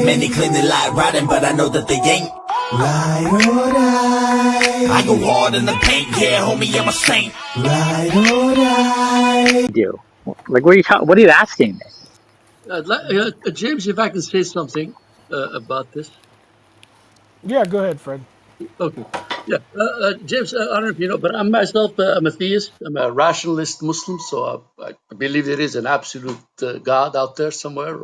Many claim they like riding, but I know that they ain't. Ride or die. I go hard in the paint, yeah, homie, I'm a saint. Ride or die. Do like what are you asking me? James, if I can say something about this. Yeah, go ahead, Fred. Okay. Yeah. James, I don't know if you know, but I'm myself, I'm a theist. I'm a rationalist Muslim, so I believe there is an absolute God out there somewhere.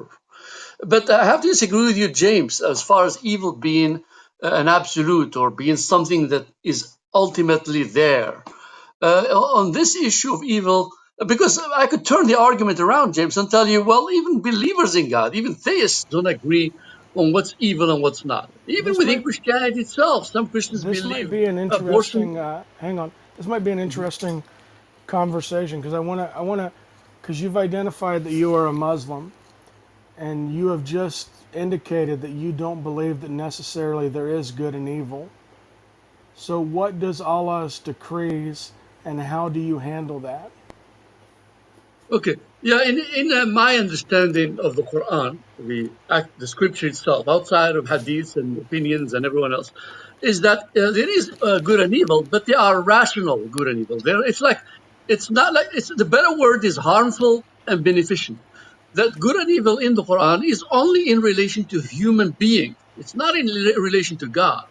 But I have to disagree with you, James, as far as evil being an absolute or being something that is ultimately there. On this issue of evil, because I could turn the argument around, James, and tell you, well, even believers in God, even theists don't agree on what's evil and what's not. Even This within might Christianity itself, some Christians this might believe be an abortion. interesting. Hang on. This might be an interesting conversation because I wanna, because you've identified that you are a Muslim, and you have just indicated that you don't believe that necessarily there is good and evil. So, what does Allah's decrees, and how do you handle that? Okay, yeah, in my understanding of the Quran, the scripture itself, outside of hadiths and opinions and everyone else, is that there is good and evil, but they are rational good and evil. It's not like it's the better word is harmful and beneficial. That good and evil in the Quran is only in relation to human beings. It's not in relation to God.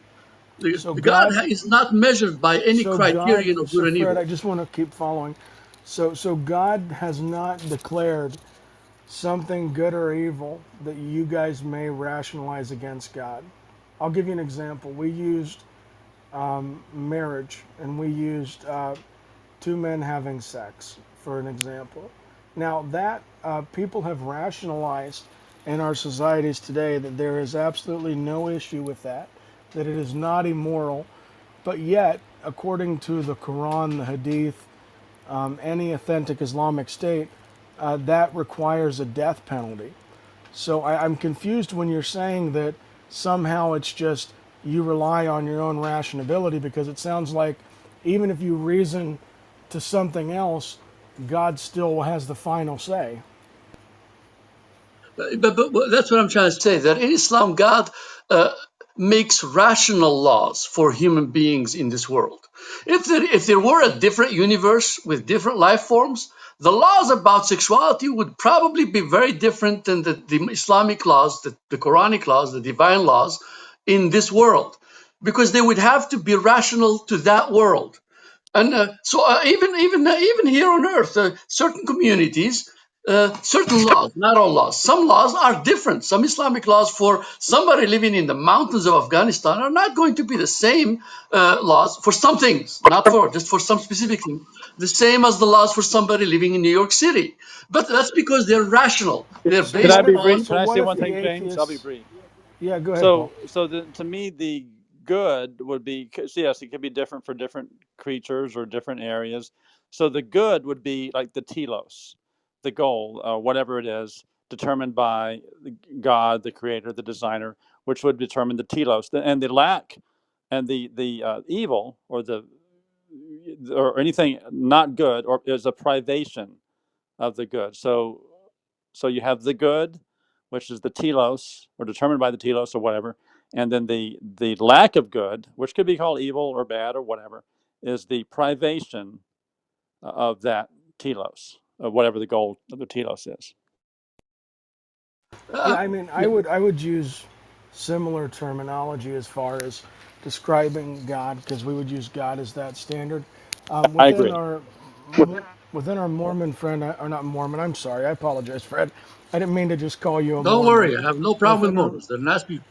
So, God God, is not measured by any criterion of good So and Fred, evil. I just want to keep following. So God has not declared something good or evil that you guys may rationalize against God. I'll give you an example. We used marriage, and we used two men having sex for an example. Now that people have rationalized in our societies today that there is absolutely no issue with that, that it is not immoral, but yet, according to the Quran, the Hadith, any authentic Islamic state, that requires a death penalty. So I'm confused when you're saying that somehow it's just you rely on your own rationality, because it sounds like even if you reason to something else, God still has the final say. But that's what I'm trying to say. That in Islam, God uh, makes rational laws for human beings in this world. If there were a different universe with different life forms, the laws about sexuality would probably be very different than the Islamic laws, the Quranic laws, the divine laws in this world, because they would have to be rational to that world. And even here on Earth, certain communities, certain laws, not all laws, some laws are different. Some Islamic laws for somebody living in the mountains of Afghanistan are not going to be the same laws for some things, not for just for some specific things. The same as the laws for somebody living in New York City. But that's because they're rational. They're So Could I based what be if on. brief? so Can I what say if one the thing, James? I'll be atheists? brief. Yeah, go ahead, Paul. To me, the good would be, 'cause yes, it could be different for different creatures or different areas. So the good would be like the telos, the goal, whatever it is, determined by God, the creator, the designer, which would determine the telos. And the lack and the evil or anything not good or is a privation of the good. So you have the good, which is the telos, or determined by the telos or whatever, and then the lack of good, which could be called evil or bad or whatever, is the privation of that telos, of whatever the goal of the telos is. Yeah, Uh, I mean, I would use similar terminology as far as describing God, because we would use God as that standard. I Within agree. our Mormon friend, or not Mormon, I'm sorry, I apologize, Fred. I didn't mean to just call you a don't Mormon. worry, I have no problem with Within our, Mormons. They're nice people.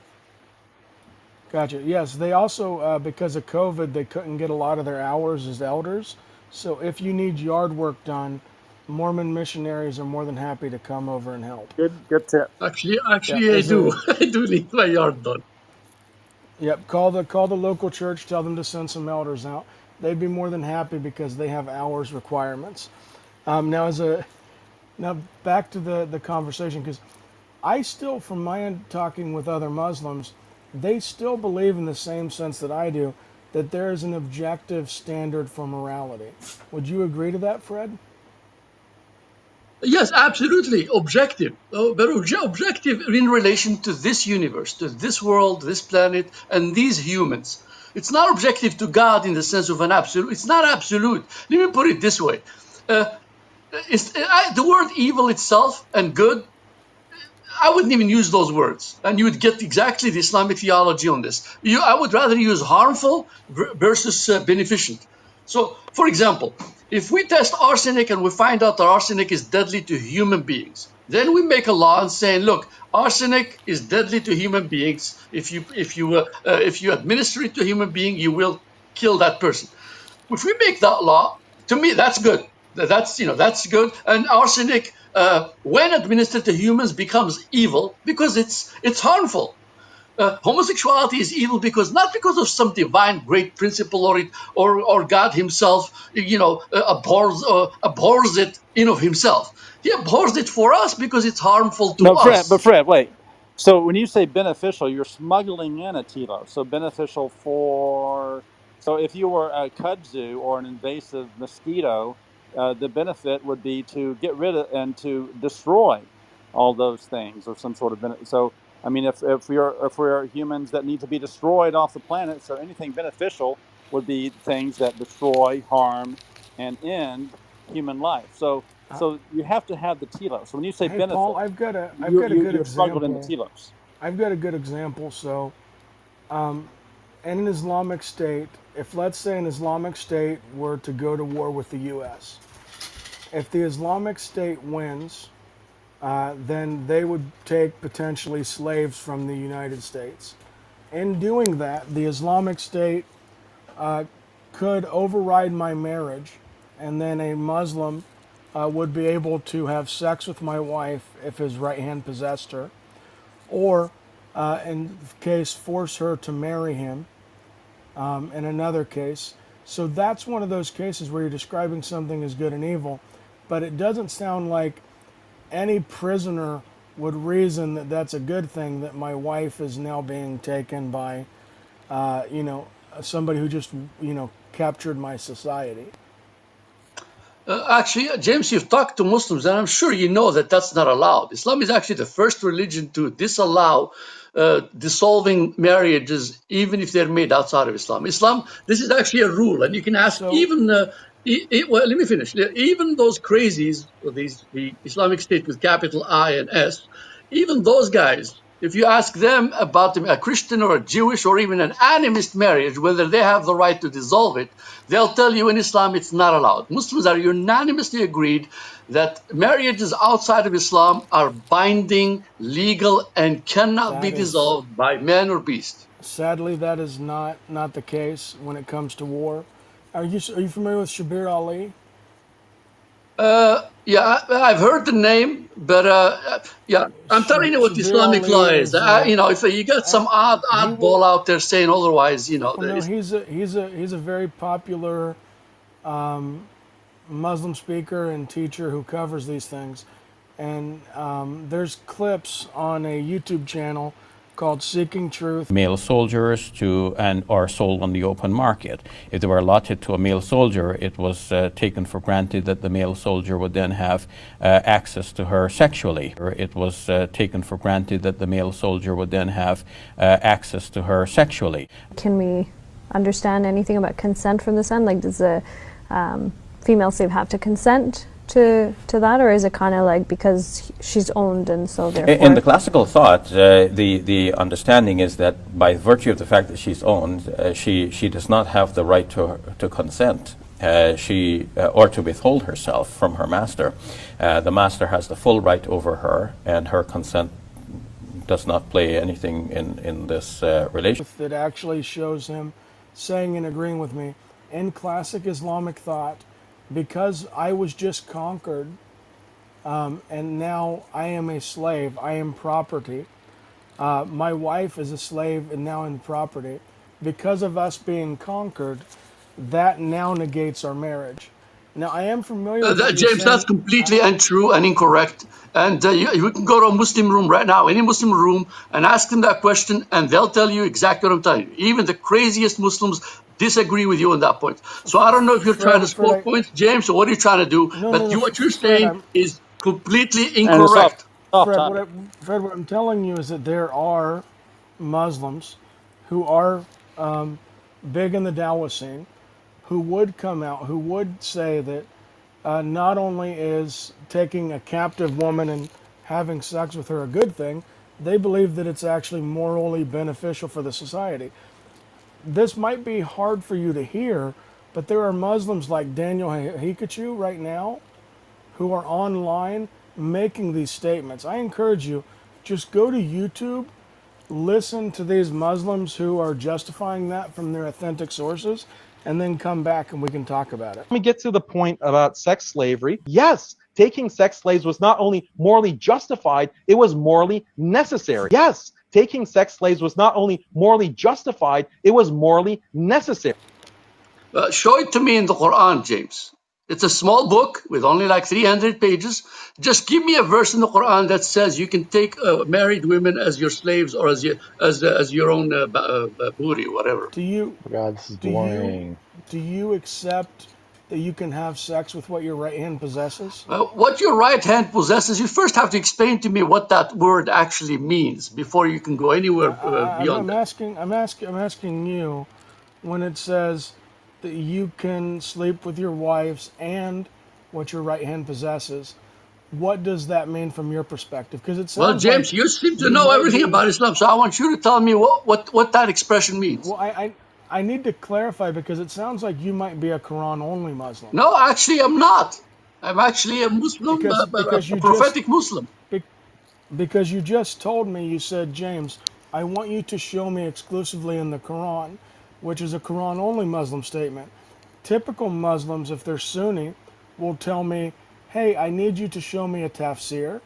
gotcha. Yes, they also, because of COVID, they couldn't get a lot of their hours as elders. So if you need yard work done, Mormon missionaries are more than happy to come over and help. Good tip. Yeah, Actually, I as do. a I do need my yard done. Yep, call the local church, tell them to send some elders out. They'd be more than happy because they have hours requirements. Now, now back to the conversation, because I still, from my end, talking with other Muslims, they still believe in the same sense that I do, that there is an objective standard for morality. Would you agree to that, Fred? Yes, absolutely. Objective. But objective in relation to this universe, to this world, this planet, and these humans. It's not objective to God in the sense of an absolute. It's not absolute. Let me put it this way. Uh, the word evil itself and good, I wouldn't even use those words, and you would get exactly the Islamic theology on this. I would rather use harmful versus beneficent. So, for example, if we test arsenic and we find out that arsenic is deadly to human beings, then we make a law and saying, look, arsenic is deadly to human beings. If you administer it to a human being, you will kill that person. If we make that law, to me, that's good. That's good. And arsenic, when administered to humans, becomes evil because it's harmful. Homosexuality is evil because not because of some divine great principle or God Himself, abhors it in of Himself. He abhors it for us because it's harmful to No, Fred, but us. Fred, wait. So when you say beneficial, you're smuggling in a telos. So beneficial for, so if you were a kudzu or an invasive mosquito, the benefit would be to get rid of and to destroy all those things or some sort of benefit. So I mean, if we are humans that need to be destroyed off the planet, so anything beneficial would be things that destroy, harm, and end human life. So you have to have the telos. So when you say Hey, Paul, benefit, I've got a good you're smuggled in the example. telos. I've got a good example. So, in an Islamic state, if let's say an Islamic state were to go to war with the U.S., if the Islamic State wins, then they would take potentially slaves from the United States. In doing that, the Islamic State could override my marriage, and then a Muslim would be able to have sex with my wife if his right hand possessed her, or in case force her to marry him in another case. So that's one of those cases where you're describing something as good and evil, but it doesn't sound like any prisoner would reason that that's a good thing, that my wife is now being taken by, somebody who just, captured my society. Actually, James, you've talked to Muslims, and I'm sure you know that that's not allowed. Islam is actually the first religion to disallow dissolving marriages, even if they're made outside of Islam. This is actually a rule, and you can ask So, even. Well, let me finish. Even those crazies, the Islamic State with capital I and S, even those guys, if you ask them about a Christian or a Jewish or even an animist marriage, whether they have the right to dissolve it, they'll tell you in Islam it's not allowed. Muslims are unanimously agreed that marriages outside of Islam are binding, legal, and cannot be that is, dissolved by man or beast. sadly, that is not the case when it comes to war. Are you familiar with Shabir Ali? Yeah, I've heard the name, but yeah, I'm telling you what Shabir Islamic Ali law is. is If you got some he oddball will. out there saying otherwise, Well, no, he's a very popular Muslim speaker and teacher who covers these things, and there's clips on a YouTube channel called Seeking Truth. Male soldiers to and are sold on the open market. If they were allotted to a male soldier, it was taken for granted that the male soldier would then have access to her sexually. Or it was taken for granted that the male soldier would then have access to her sexually. Can we understand anything about consent from this end? Like, does the female slave have to consent to that, or is it kind of like because she's owned and so therefore? In the classical thought, the understanding is that by virtue of the fact that she's owned, she does not have the right to consent. Or to withhold herself from her master. The master has the full right over her, and her consent does not play anything in this relationship. That actually shows him saying and agreeing with me in classic Islamic thought, because I was just conquered and now I am a slave, I am property. My wife is a slave and now in property. Because of us being conquered, that now negates our marriage. Now, I am familiar with what you're James, that's saying. completely untrue and incorrect. And you can go to a Muslim room right now, any Muslim room, and ask them that question, and they'll tell you exactly what I'm telling you. Even the craziest Muslims disagree with you on that point. So I don't know if you're trying to score Fred, points, James, or what are you trying to do? no, But no, what you're Fred, saying is completely And it's incorrect. off Fred, topic. What I'm telling you is that there are Muslims who are big in the Dawah scene who would come out, who would say that not only is taking a captive woman and having sex with her a good thing, they believe that it's actually morally beneficial for the society. This might be hard for you to hear, but there are Muslims like Daniel Hikachu right now who are online making these statements. I encourage you, just go to YouTube, listen to these Muslims who are justifying that from their authentic sources, and then come back and we can talk about it. Let me get to the point about sex slavery. Yes, taking sex slaves was not only morally justified, it was morally necessary. Yes, taking sex slaves was not only morally justified, it was morally necessary. Show it to me in the Quran, James. It's a small book with only like 300 pages. Just give me a verse in the Quran that says you can take married women as your slaves or as your own booty, whatever. Do you Oh God, this is do you boring. do you accept that you can have sex with what your right hand possesses? What your right hand possesses, you first have to explain to me what that word actually means before you can go anywhere beyond that. I'm asking you, when it says that you can sleep with your wives and what your right hand possesses, what does that mean from your perspective? Because it Well, sounds like James, you seem to you know might everything be. about Islam, so I want you to tell me what that expression means. Well, I need to clarify because it sounds like you might be a Quran only Muslim. No, actually, I'm not. I'm actually a Muslim, Because a you just prophetic Muslim. be- because you just told me, you said, James, I want you to show me exclusively in the Quran, which is a Quran only Muslim statement. Typical Muslims, if they're Sunni, will tell me, hey, I need you to show me a tafsir.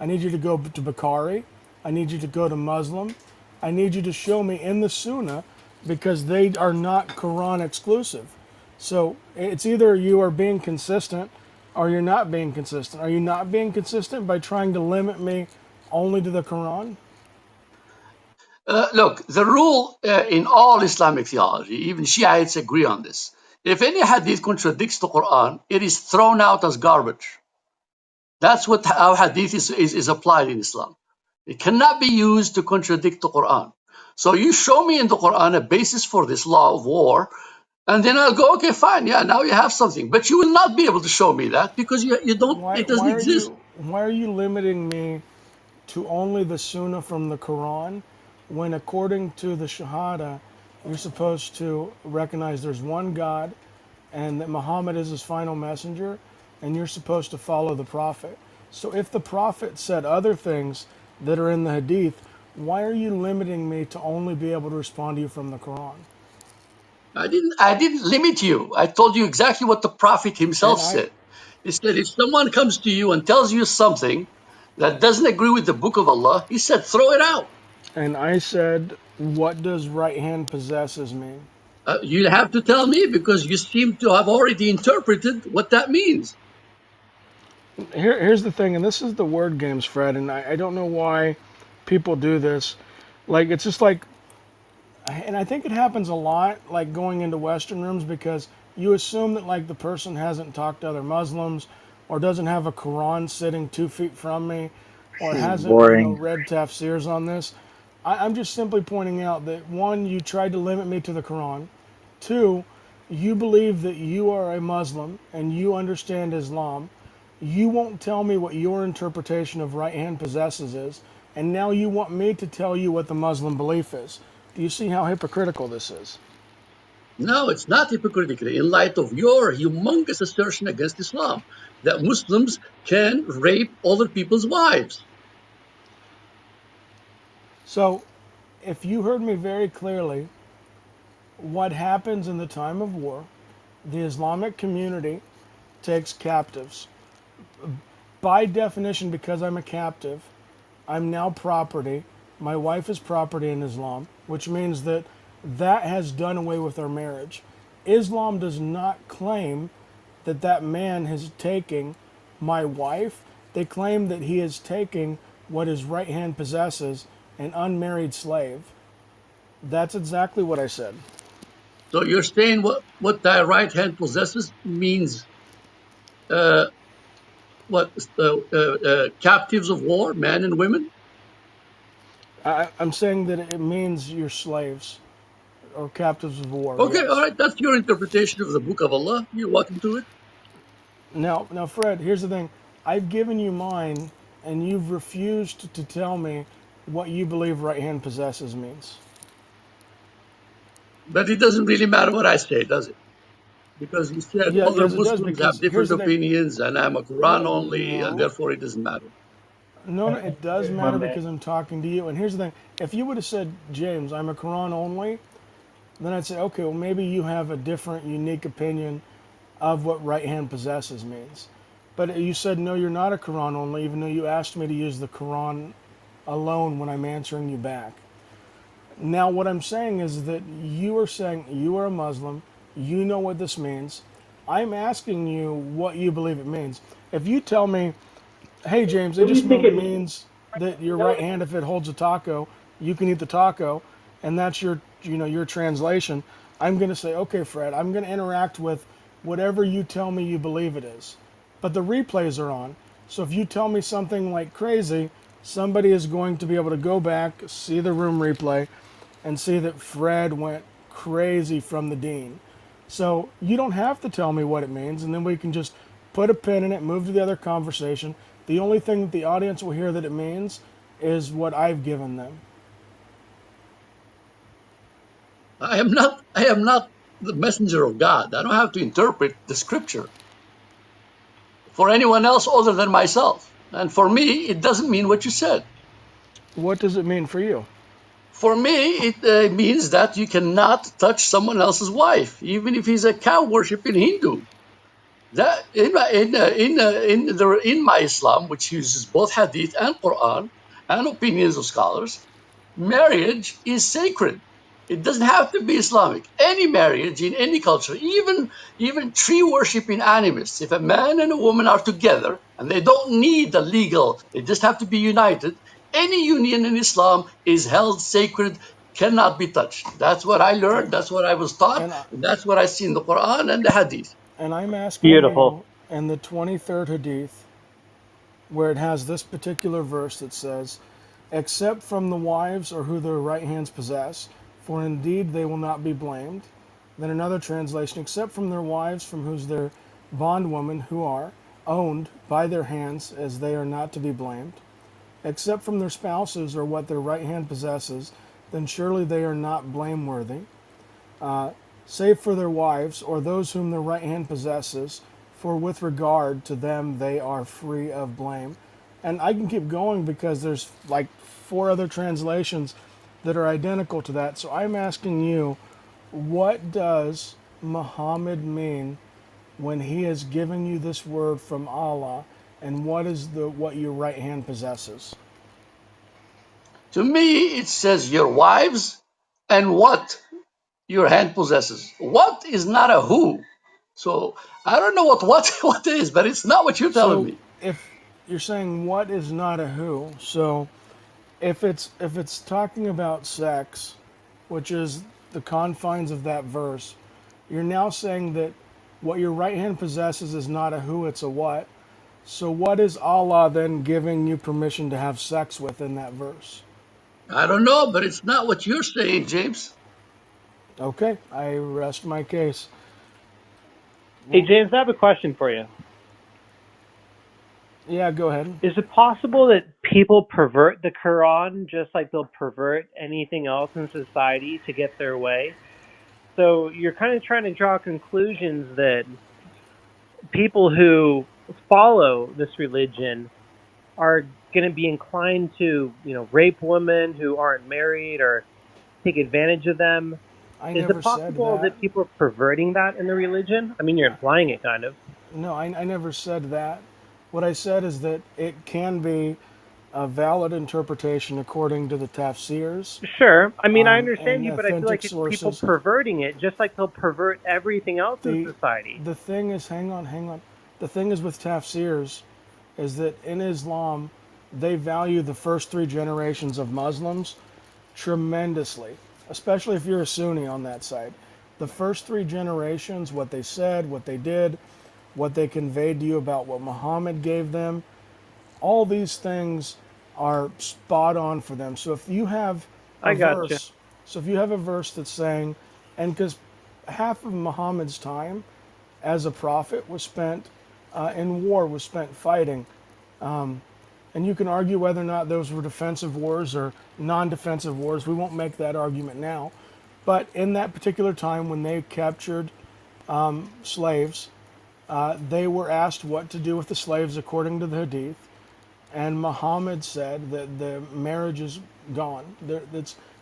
I need you to go to Bukhari. I need you to go to Muslim. I need you to show me in the Sunnah because they are not Quran exclusive. So it's either you are being consistent or you're not being consistent. Are you not being consistent by trying to limit me only to the Quran? Look, the rule in all Islamic theology, even Shiites agree on this. If any hadith contradicts the Quran, it is thrown out as garbage. That's what how hadith is applied in Islam. It cannot be used to contradict the Quran. So you show me in the Quran a basis for this law of war, and then I'll go, okay, fine, yeah, now you have something. But you will not be able to show me that because you don't, it doesn't exist. Why are you limiting me to only the Sunnah from the Quran when according to the Shahada you're supposed to recognize there's one God and that Muhammad is his final messenger and you're supposed to follow the Prophet. So if the Prophet said other things that are in the Hadith, why are you limiting me to only be able to respond to you from the Quran? I didn't limit you. I told you exactly what the Prophet himself And I said. He said, if someone comes to you and tells you something that doesn't agree with the book of Allah, he said, throw it out. and I said, what does right hand possesses mean? You have to tell me because you seem to have already interpreted what that means. Here's the thing, and this is the word games, Fred, and I don't know why people do this. Like, it's just like, and I think it happens a lot, like going into Western rooms, because you assume that, like, the person hasn't talked to other Muslims or doesn't have a Quran sitting 2 feet from me or This is hasn't, boring. read tafsirs on this. I'm just simply pointing out that, one, you tried to limit me to the Quran. Two, you believe that you are a Muslim and you understand Islam. You won't tell me what your interpretation of right hand possesses is, and now you want me to tell you what the Muslim belief is. Do you see how hypocritical this is? No, it's not hypocritical in light of your humongous assertion against Islam that Muslims can rape other people's wives. So, if you heard me very clearly, what happens in the time of war, the Islamic community takes captives. By definition, because I'm a captive, I'm now property. My wife is property in Islam, which means that that has done away with our marriage. Islam does not claim that that man is taking my wife. They claim that he is taking what his right hand possesses, an unmarried slave. That's exactly what I said. So you're saying what thy right hand possesses means what captives of war, men and women. I'm saying that it means you're slaves or captives of war. Okay, all Yes. right, that's your interpretation of the Book of Allah. You're welcome to it. Now, Fred. Here's the thing. I've given you mine, and you've refused to tell me what you believe right hand possesses means. But it doesn't really matter what I say, does it? Because you said Yeah, other yes, it does. Muslims have Because here's different the thing. opinions, and I'm a Quran No, only, and no, therefore it doesn't matter. no. It does If I matter may. because I'm talking to you. And here's the thing. If you would have said, James, I'm a Quran only, then I'd say, okay, well, maybe you have a different, unique opinion of what right hand possesses means. But you said, no, you're not a Quran only, even though you asked me to use the Quran alone when I'm answering you back. Now, what I'm saying is that you are saying you are a Muslim, you know what this means. I'm asking you what you believe it means. If you tell me, hey, James, I What do just you think know it it means? means that your right hand, if it holds a taco, you can eat the taco, and that's your, your translation. I'm going to say, okay, Fred, I'm going to interact with whatever you tell me you believe it is. But the replays are on. So if you tell me something like crazy, somebody is going to be able to go back, see the room replay, and see that Fred went crazy from the dean. So you don't have to tell me what it means, and then we can just put a pin in it, move to the other conversation. The only thing that the audience will hear that it means is what I've given them. I am not the messenger of God. I don't have to interpret the scripture for anyone else other than myself. And for me, it doesn't mean what you said. What does it mean for you? For me, it means that you cannot touch someone else's wife, even if he's a cow worshipping Hindu. That in my Islam, which uses both Hadith and Quran and opinions of scholars, marriage is sacred. It doesn't have to be Islamic. Any marriage in any culture, even tree worshipping animists, if a man and a woman are together and they don't need a legal, they just have to be united. Any union in Islam is held sacred, cannot be touched. That's what I learned. That's what I was taught. And And that's what I see in the Quran and the Hadith. I'm asking Beautiful. you in the 23rd Hadith, where it has this particular verse that says, except from the wives or who their right hands possess, for indeed they will not be blamed. Then another translation, except from their wives from whose their bondwomen who are owned by their hands, as they are not to be blamed. Except from their spouses or what their right hand possesses, then surely they are not blameworthy. Save for their wives or those whom their right hand possesses, for with regard to them they are free of blame. And I can keep going because there's like 4 other translations that are identical to that. So I'm asking you, what does Muhammad mean when he is giving you this word from Allah, and what is what your right hand possesses? To me, it says your wives and what your hand possesses. What is not a who. So I don't know what is, but it's not what you're telling So me. if you're saying what is not a who, so if it's talking about sex, which is the confines of that verse, you're now saying that what your right hand possesses is not a who, it's a what. So what is Allah then giving you permission to have sex with in that verse? I don't know, but it's not what you're saying, James. Okay, I rest my case. Hey, James, I have a question for you. Yeah, go ahead. Is it possible that people pervert the Quran just like they'll pervert anything else in society to get their way? So you're kind of trying to draw conclusions that people who follow this religion are going to be inclined to, rape women who aren't married or take advantage of them. I Is never it said possible that. that people are perverting that in the religion? I mean, you're implying it kind of. No, I never said that. What I said is that it can be a valid interpretation according to the tafsirs Sure. I mean, I understand and you, but I feel authentic like it's people sources. perverting it just like they'll pervert everything else in The society. the thing is, hang on. The thing is with tafsirs is that in Islam they value the first 3 generations of Muslims tremendously, especially if you're a Sunni on that side. The first 3 generations, what they said, what they did, what they conveyed to you about what Muhammad gave them, all these things are spot on for them. So if you have I a gotcha. verse, so if you have a verse that's saying, and because half of Muhammad's time as a prophet was spent in war, was spent fighting. And you can argue whether or not those were defensive wars or non-defensive wars. We won't make that argument now. But in that particular time when they captured slaves, they were asked what to do with the slaves according to the Hadith. And Muhammad said that the marriage is gone.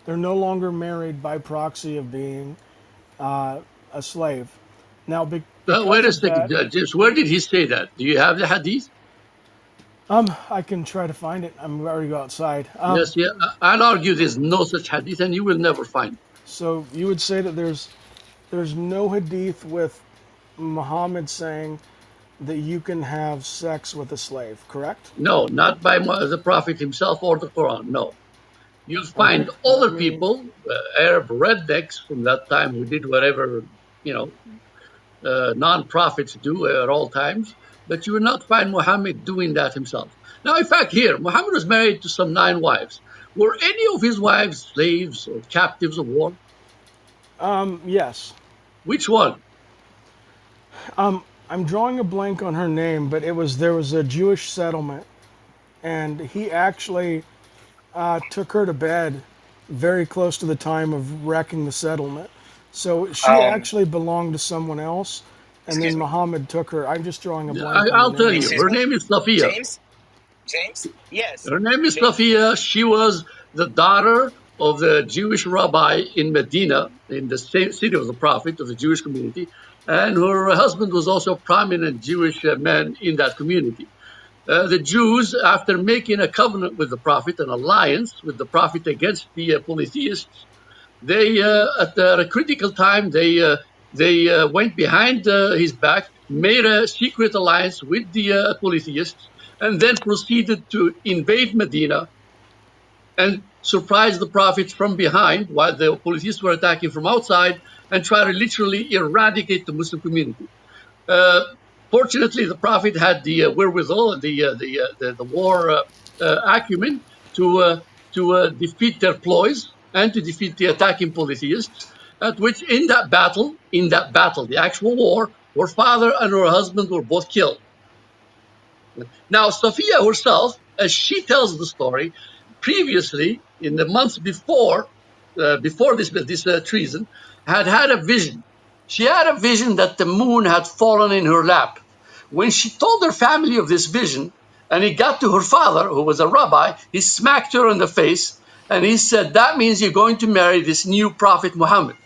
They're no longer married by proxy of being a slave. Now, Wait because a of second, that, James. Where did he say that? Do you have the hadith? I can try to find it. I'm already go outside. Yes, yeah. I'll argue there's no such hadith, and you will never find it. So you would say that there's no hadith with Muhammad saying that you can have sex with a slave, correct? No, not by the Prophet himself or the Quran. No. You'll Okay. find Let other me. people, Arab rednecks from that time who did whatever, you know, non-prophets do at all times, but you will not find Muhammad doing that himself. Now, in fact, here, Muhammad was married to some 9 wives. Were any of his wives slaves or captives of war? Yes. Which one? I'm drawing a blank on her name, but there was a Jewish settlement, and he actually took her to bed very close to the time of wrecking the settlement. So she Um, actually belonged to someone else, and then excuse me. Muhammad took her. I'm just drawing a blank on the I'll tell name you, right Excuse her me. now. name is Safiya. James? James? Yes. Her name is James? Safiya. She was the daughter of the Jewish rabbi in Medina, in the same city of the Prophet, of the Jewish community. And her husband was also a prominent Jewish man in that community. The Jews, after making a covenant with the Prophet, an alliance with the Prophet against the polytheists, they, at a critical time, they went behind his back, made a secret alliance with the polytheists, and then proceeded to invade Medina and surprise the Prophet from behind while the polytheists were attacking from outside and try to literally eradicate the Muslim community. Uh, Fortunately, the Prophet had the wherewithal and the war acumen to defeat their ploys and to defeat the attacking polytheists. At which, in that battle, the actual war, her father and her husband were both killed. Now, Sophia herself, as she tells the story, previously, in the months before this treason, had a vision. She had a vision that the moon had fallen in her lap. When she told her family of this vision, and it got to her father, who was a rabbi, he smacked her in the face, and he said, "That means you're going to marry this new prophet Muhammad."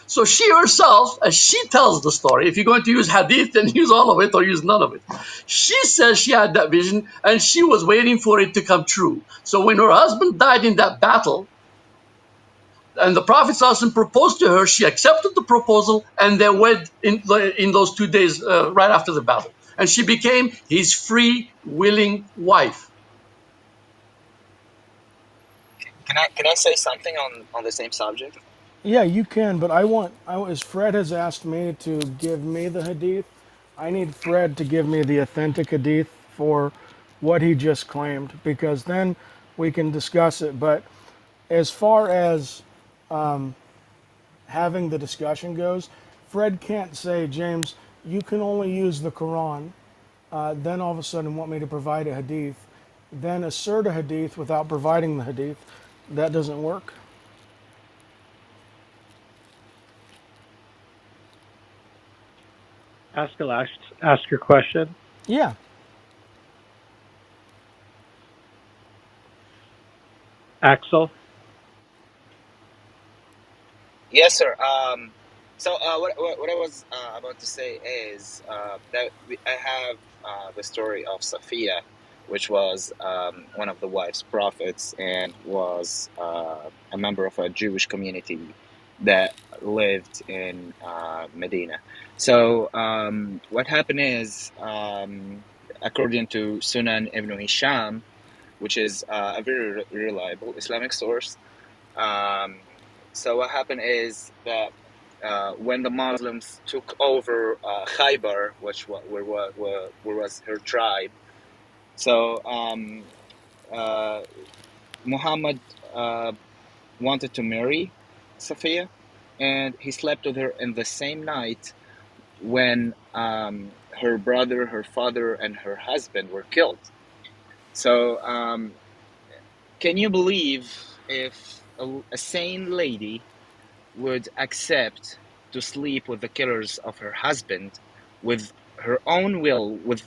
So she herself, as she tells the story, if you're going to use hadith, then use all of it or use none of it. She says she had that vision and she was waiting for it to come true. So when her husband died in that battle and the Prophet ﷺ proposed to her, she accepted the proposal and they wed in those 2 days right after the battle. And she became his free, willing wife. Can I say something on the same subject? Yeah, you can, but as Fred has asked me to give me the hadith, I need Fred to give me the authentic hadith for what he just claimed, because then we can discuss it. But as far as having the discussion goes, Fred can't say, James, you can only use the Quran, then all of a sudden want me to provide a hadith, then assert a hadith without providing the hadith. That doesn't work. Ask your question. Yeah. Axel? Yes, sir. So what I was about to say is that I have the story of Safiya, which was one of the wives prophets and was a member of a Jewish community that lived in Medina. So what happened is, according to Sunan Ibn Hisham, which is a very reliable Islamic source, so what happened is that when the Muslims took over Khaybar, where was her tribe. So Muhammad wanted to marry Safiya, and he slept with her in the same night when her brother, her father, and her husband were killed. So can you believe if a sane lady would accept to sleep with the killers of her husband, with her own will, with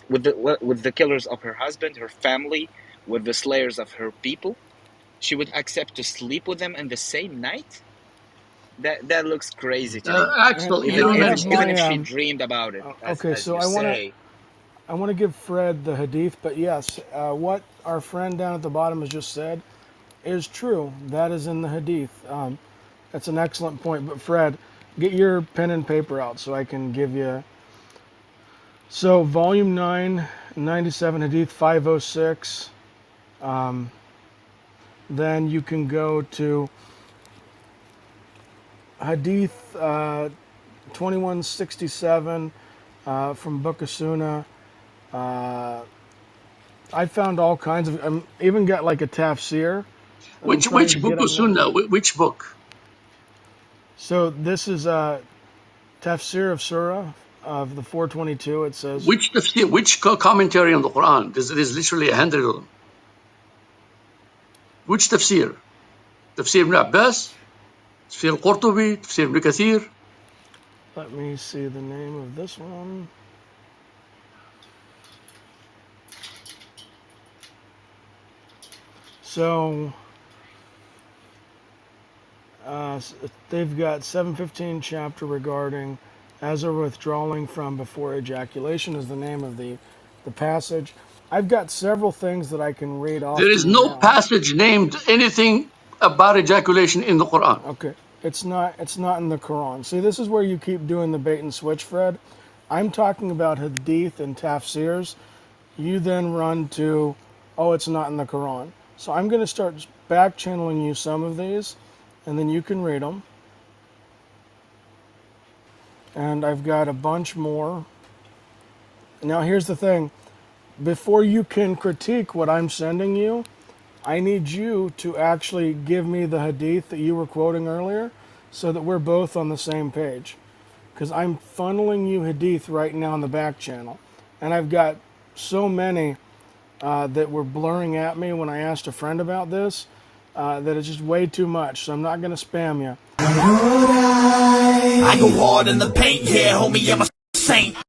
the killers of her husband, her family, with the slayers of her people? She would accept to sleep with them in the same night? That looks crazy to me. Axel, And you I know, have Even if she my dreamed about it, okay. as So you say. I want to give Fred the hadith, but yes, what our friend down at the bottom has just said is true. That is in the hadith. That's an excellent point. But Fred, get your pen and paper out so I can give you. So volume 9, 97 hadith 506. Then you can go to hadith 2167 from Book of Sunnah. I found all kinds of. Even got like a tafsir. that I'm which trying to book get of on there. Sunnah? Which book? So this is tafsir of Surah of the 422. It says Which tafsir? Which commentary on the Quran? Because it is literally 100 of them. Which tafsir? Tafsir Ibn Abbas, Tafsir al-Qurtubi, Tafsir Ibn Kathir. let me see the name of this one. So they've got 715 chapter regarding as are withdrawing from before ejaculation is the name of the passage. I've got several things that I can read off There to is you no now. passage named anything about ejaculation in the Quran. Okay, it's not in the Quran. See, this is where you keep doing the bait and switch, Fred. I'm talking about hadith and tafsirs. You then run to, oh, it's not in the Quran. So I'm going to start back channeling you some of these, and then you can read them. And I've got a bunch more. Now here's the thing. Before you can critique what I'm sending you, I need you to actually give me the hadith that you were quoting earlier so that we're both on the same page. Because I'm funneling you hadith right now in the back channel. And I've got so many that were blurring at me when I asked a friend about this that it's just way too much. So I'm not going to spam you. I go hard in the paint, yeah, homie, I'm a saint.